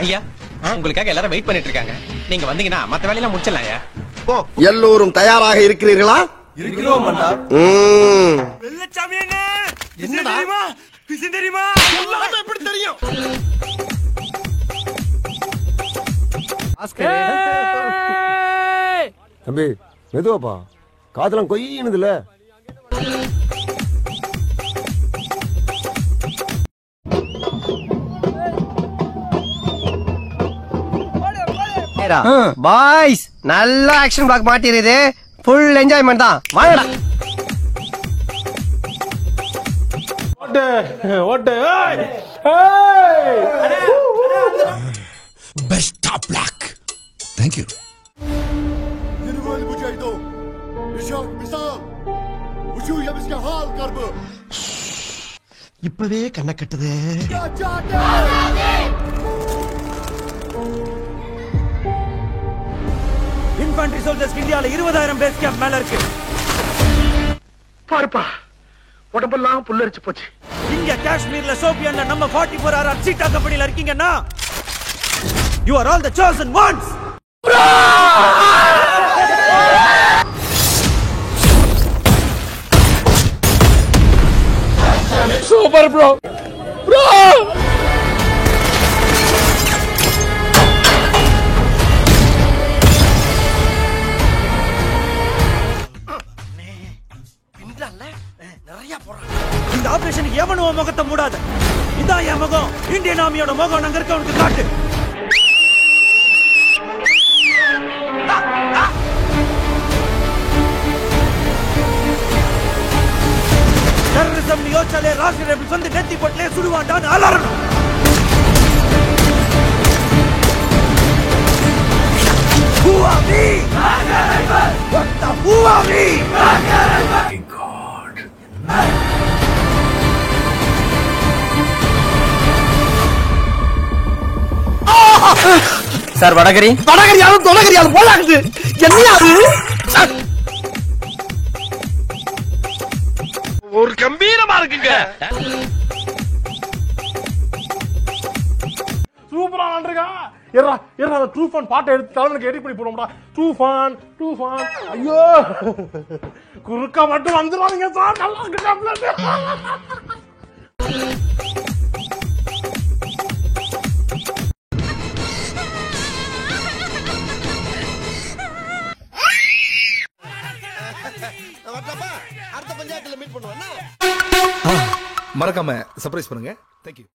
ஐயா, உங்களுக்காக எல்லாரும் வெயிட் பண்ணிட்டு இருக்காங்க. நீங்க வந்தீங்கன்னா மத்த வேலையெல்லாம் முடிச்சிடலாம் ஐயா. எல்லோரும் தயாராக இருக்கிறீர்களா? இருக்கிறோம் அண்ணா. வெள்ளச்சாமி அண்ணே, என்ன தெரியுமா? விஷயம் தெரியுமா? எல்லாமே எப்படி தெரியும்? தம்பி மெதுவாப்பா, காதெல்லாம் கொய்யினுதுல. பாய்ஸ் நல்ல ஆக்ஷன் பிளாக் மாட்டிருது. ஃபுல் என்ஜாய்மெண்ட் தான். வாங்கடா. Best of luck. Thank you. இப்பவே கண்ண கட்டுது. இன்ஃபன்ட்ரி சோல்ஜர்ஸ் இந்தியால 20,000 பேஸ் கேம்ப் மேல இருக்கு. பாருப்பா, உடம்பெல்லாம் புல்லரிச்சு போச்சு. இங்க காஷ்மீர்ல சோபியான்ல நம்ம 44 ஆர் சீட்டா கம்பெனில இருக்கீங்கன்னா you are all the chosen ones. Super bro. இந்த ஆபரேஷனுக்கு எவனோ முகத்தை மூடாத. இதான் என் முகம். இந்தியன் ஆர்மியோட முகம் அங்க இருக்க உனக்கு காட்டு. டெரரிசம் யோசிச்சாலே ராஷ்டிரிய ரேபிள்ஸ் வந்து நெத்தி போட்டலே சுடுவாண்டான்னு அலறணும். Who are we? What the who are we? God. Sir வடகரி வடகரியாலும் தொடகரியாலும் போலாகுது. என்னையாது ஒரு கம்பீரமா இருக்குங்க. சூப்பரா நன்றிங்க. ஏறா ஏறா, அந்த டூஃபான் பாட்டை எடுத்து தலைவனுக்கு எடிட் பண்ணி போடும்டா. டூஃபான் டூஃபான். ஐயோ, குறுக்கா மட்டும் வந்துடாதீங்க சார். நல்லா இருக்கு. அடுத்த பஞ்சாயத்துல மீட் பண்ணுவோம். மறக்காம சர்ப்ரைஸ் பண்ணுங்க. Thank you.